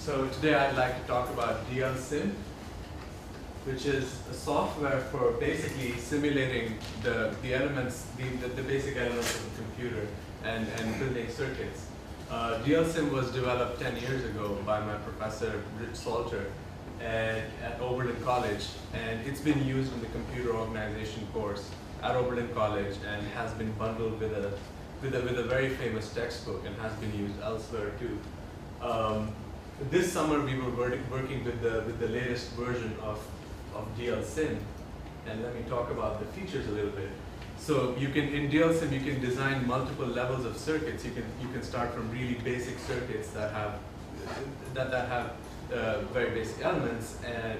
So today I'd like to talk about DL-Sim, which is a software for basically simulating the elements, the basic elements of a computer and building circuits. DL-Sim was developed 10 years ago by my professor, Rich Salter, at Oberlin College, and it's been used in the computer organization course at Oberlin College and has been bundled with a very famous textbook and has been used elsewhere too. This summer we were working with the latest version of DL-Sim, and let me talk about the features a little bit. So in DL-Sim you can design multiple levels of circuits. You can start from really basic circuits that have very basic elements and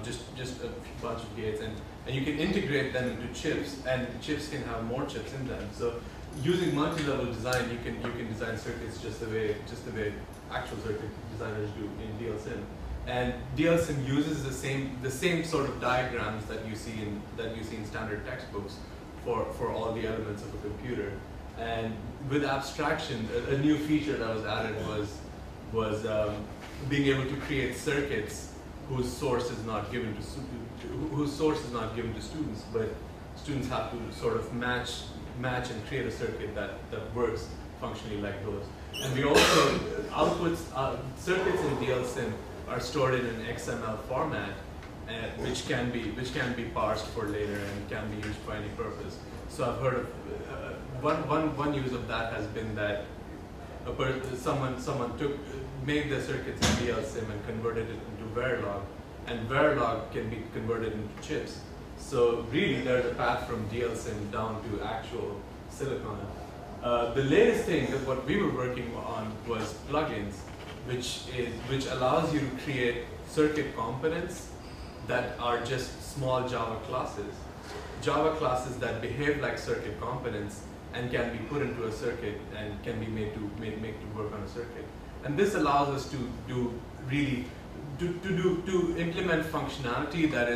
just a bunch of gates, and you can integrate them into chips, and chips can have more chips in them. So using multi-level design, you can design circuits just the way actual circuit designers do in DL-Sim. And DL-Sim uses the same sort of diagrams that you see in standard textbooks for all the elements of a computer. And with abstraction, a new feature that was added was being able to create circuits whose source is not given to students, but students have to sort of match and create a circuit that works functionally like those. And we also circuits in DL-Sim are stored in an XML format, which can be parsed for later and can be used for any purpose. So I've heard of one use of that has been that someone made the circuits in DL-Sim and converted it into Verilog, and Verilog can be converted into chips. So really, there's a path from DL-Sim down to actual silicon. The latest thing that what we were working on was plugins, which allows you to create circuit components that are just small Java classes that behave like circuit components and can be put into a circuit and can be made to work on a circuit. And this allows us to implement functionality that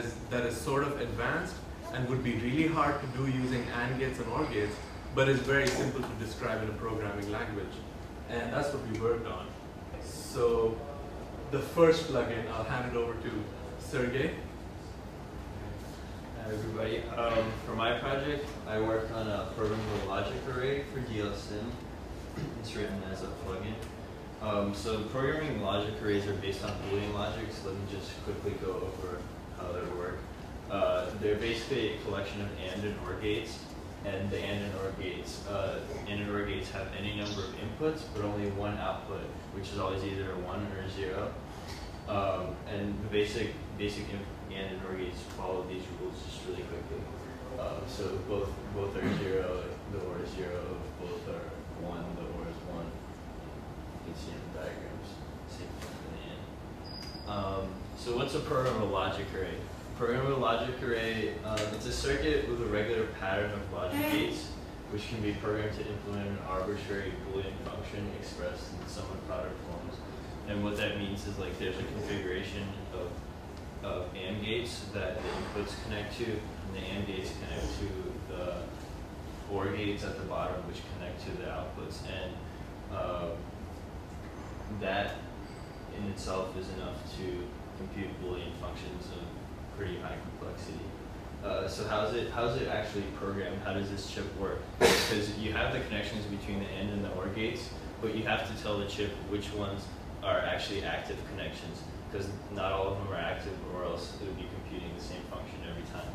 is sort of advanced and would be really hard to do using AND gates and OR gates, but is very simple to describe in a programming language. And that's what we worked on. So the first plugin, I'll hand it over to Serguei. Hi everybody. For my project, I worked on a programmable logic array for DL-Sim. It's written as a plugin. So programming logic arrays are based on Boolean logic, so let me just quickly go over how they work. They're basically a collection of AND and OR gates, and the AND and OR gates have any number of inputs, but only one output, which is always either a 1 or a 0. And the basic AND and OR gates follow these rules just really quickly. So both are 0, the OR is 0, both are 1, the OR is 1. You can see in the diagrams, same thing for the AND. So what's a programmable logic array? Programmable logic array, it's a circuit with a regular pattern of logic gates, which can be programmed to implement an arbitrary Boolean function expressed in somewhat product forms. And what that means is like there's a configuration of AND gates that the inputs connect to, and the AND gates connect to the OR gates at the bottom, which connect to the outputs. And that in itself is enough to compute Boolean functions of pretty high complexity. So how's it actually programmed? How does this chip work? Because you have the connections between the AND and the OR gates, but you have to tell the chip which ones are actually active connections, because not all of them are active, or else it would be computing the same function every time.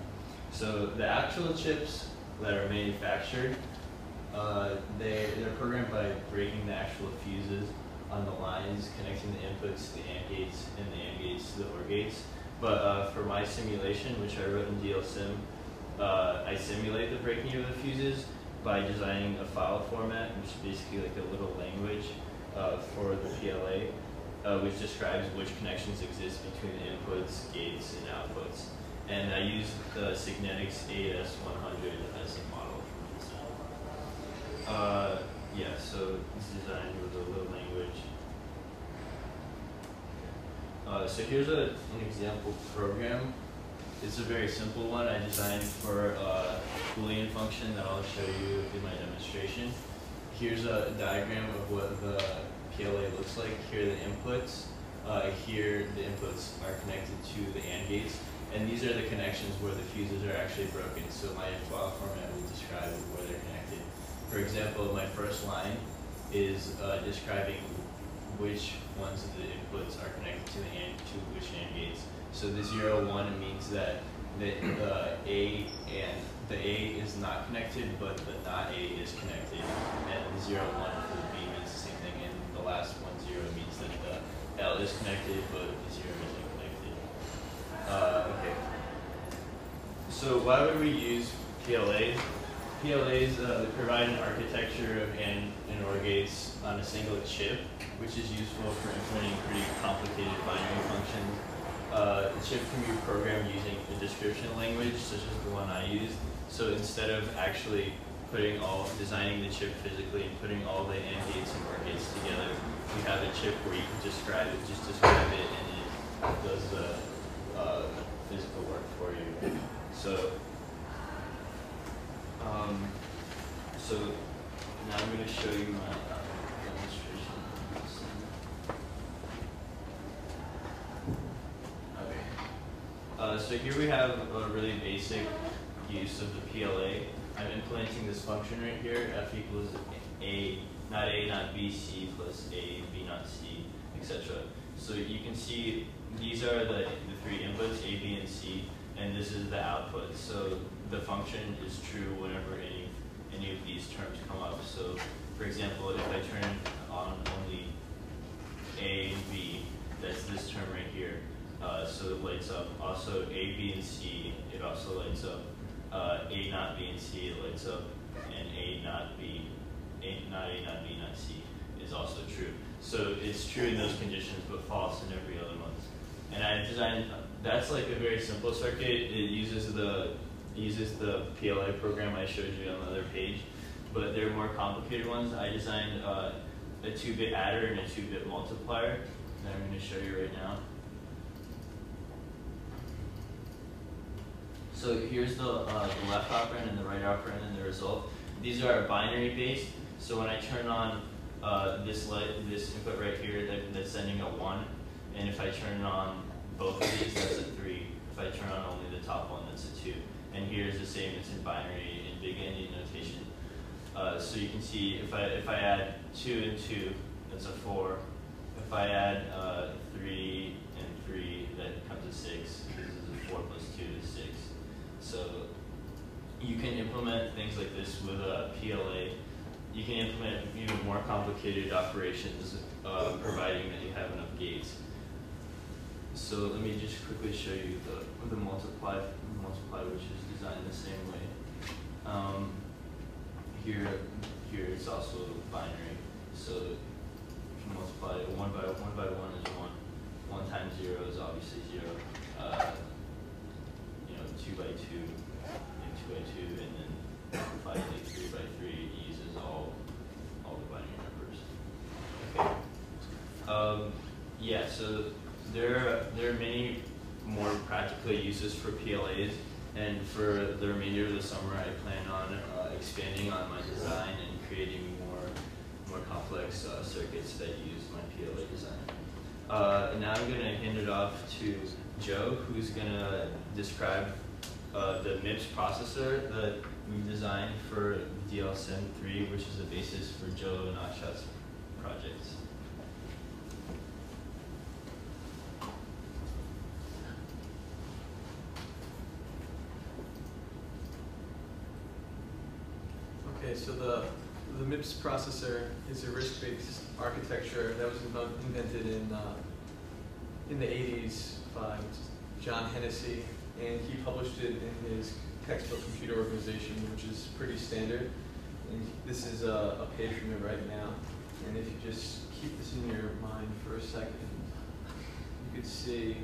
So the actual chips that are manufactured, they're programmed by breaking the actual fuses on the lines connecting the inputs to the AND gates and the AND gates to the OR gates. But for my simulation, which I wrote in DL-Sim, I simulate the breaking of the fuses by designing a file format, which is basically like a little language for the PLA, which describes which connections exist between the inputs, gates, and outputs. And I used the Signetics AS100 as a model for design. Yeah, so it's designed with a little language. So here's an example program. It's a very simple one I designed for a Boolean function that I'll show you in my demonstration. Here's a diagram of what the PLA looks like. Here are the inputs. Here, the inputs are connected to the AND gates, and these are the connections where the fuses are actually broken. So my file format will describe where they're connected. For example, my first line is describing which ones of the inputs are connected to which AND gates. So the 0, 1 means that the A is not connected, but the not A is connected, and the 0, 1 for the B means the same thing, and the last one, 0, means that the L is connected, but the 0 isn't connected. Okay. So why would we use PLAs? PLAs provide an architecture of AND and OR gates on a single chip, which is useful for implementing pretty complicated binary functions. The chip can be programmed using a description language, such as the one I used. So instead of actually designing the chip physically and putting all the AND gates and OR gates together, we have a chip where you can just describe it, and it does the physical work for you. So now I'm going to show you my demonstration. Okay. So here we have a really basic use of the PLA. I'm implementing this function right here, f equals a, not B, C plus A, B not C, etc. So you can see these are the three inputs, A, B, and C, and this is the output. So the function is true whenever any of these terms come up. So for example, if I turn on only A and B, that's this term right here. So it lights up. Also A, B, and C, it also lights up. A not B and C, it lights up, and A not B, not B, not C is also true. So it's true in those conditions, but false in every other one. And I designed, that's like a very simple circuit. It uses the PLA program I showed you on the other page, but there are more complicated ones. I designed a 2-bit adder and a 2-bit multiplier that I'm going to show you right now. So here's the left operand and the right operand and the result. These are binary based. So when I turn on this input right here, that's sending a 1. And if I turn on both of these, that's a 3. If I turn on only the top one, that's a 2. And here's the same, it's in binary in big endian notation. So you can see if I add 2 and 2, that's a 4. If I add 3 and 3, that comes to 6. This is a 4 plus 2 is 6. So you can implement things like this with a PLA. You can implement even more complicated operations, providing that you have enough gates. So let me just quickly show you the multiply, which is designed the same way. Here it's also binary. So if you multiply 1 by 1 is 1. 1 times 0 is obviously 0. 2 by 2 and 2 by 2, and then finally 3 by 3 uses all the binary numbers. Okay. Yeah. So there are many more practical uses for PLAs, and for the remainder of the summer, I plan on expanding on my design and creating more complex circuits that use my PLA design. And now I'm going to hand it off to Joe, who's going to describe the MIPS processor that we designed for DLSIM3, which is the basis for Joe and Akshat's projects. Okay, so the MIPS processor is a RISC-based architecture that was invented in the 80s by John Hennessy, and he published it in his textbook Computer Organization, which is pretty standard. And this is a page from it right now. And if you just keep this in your mind for a second, you could see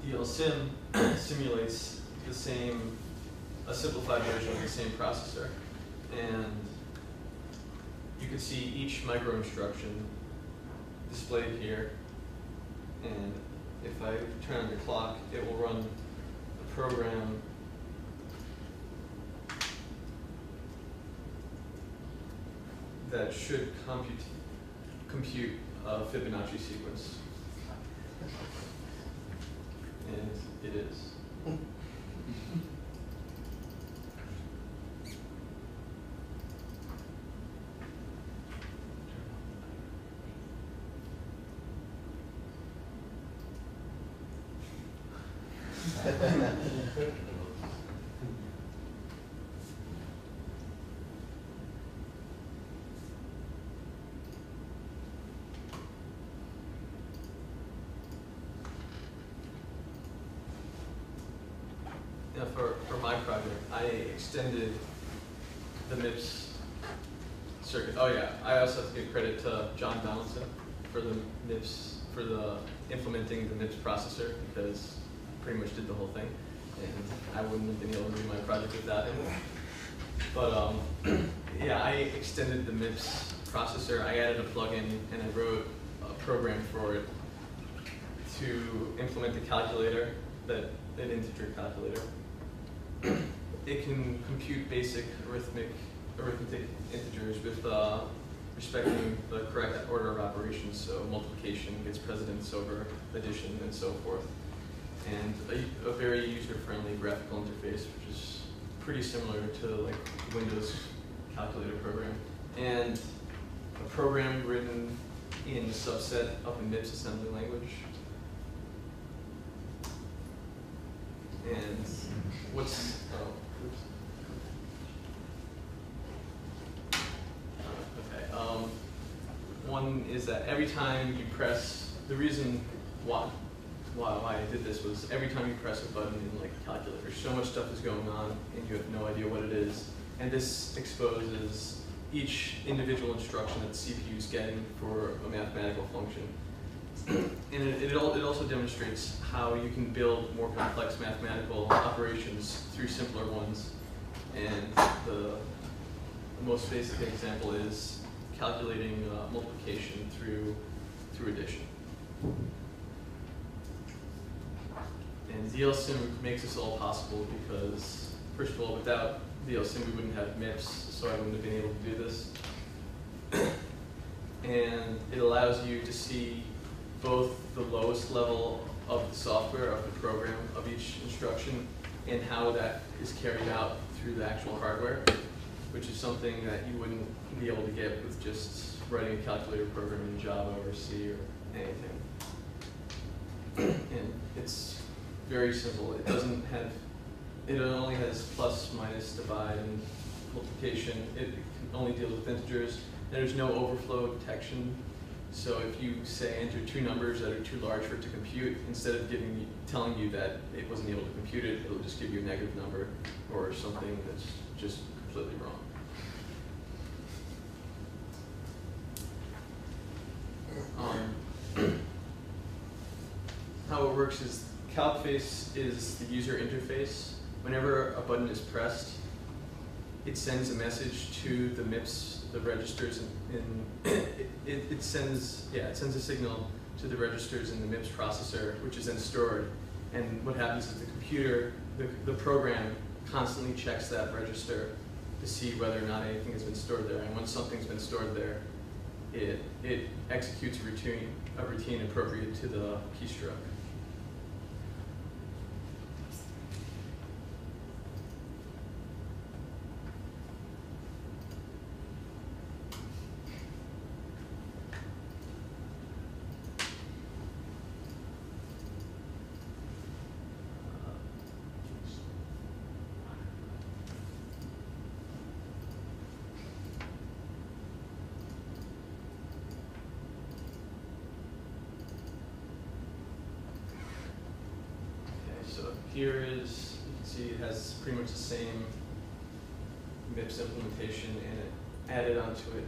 DLSIM simulates a simplified version of the same processor. And you can see each micro instruction displayed here. And if I turn on the clock, it will run a program that should compute Fibonacci sequence. And it is. Yeah, for my project, I extended the MIPS circuit. Oh yeah, I also have to give credit to John Donaldson for the MIPS, for the implementing the MIPS processor, because I pretty much did the whole thing, and I wouldn't have been able to do my project without him. But yeah, I extended the MIPS processor. I added a plugin and I wrote a program for it to implement the calculator, an integer calculator. It can compute basic arithmetic integers with respecting the correct order of operations, so multiplication gets precedence over addition and so forth. And a very user-friendly graphical interface, which is pretty similar to like Windows calculator program. And a program written in a subset of the MIPS assembly language. And what's, one is that every time you press, the reason why I did this was every time you press a button in like a calculator, so much stuff is going on and you have no idea what it is. And this exposes each individual instruction that the CPU is getting for a mathematical function. And it also demonstrates how you can build more complex mathematical operations through simpler ones. And the most basic example is calculating multiplication through addition. And DLSim makes this all possible because, first of all, without DLSim we wouldn't have MIPS, so I wouldn't have been able to do this. And it allows you to see both the lowest level of the software, of the program, of each instruction, and how that is carried out through the actual hardware, which is something that you wouldn't be able to get with just writing a calculator program in Java or C or anything. And it's very simple. It doesn't have, it only has plus, minus, divide, and multiplication. It can only deal with integers. There's no overflow detection. So if you say enter two numbers that are too large for it to compute, instead of telling you that it wasn't able to compute it, it'll just give you a negative number or something that's just completely wrong. How it works is CalcFace is the user interface. Whenever a button is pressed, it sends a message to the MIPS, the registers, it sends a signal to the registers in the MIPS processor, which is then stored. And what happens is the computer, the program, constantly checks that register to see whether or not anything has been stored there. And once something's been stored there, it executes a routine appropriate to the keystroke. Here is, you can see it has pretty much the same MIPS implementation, and it added onto it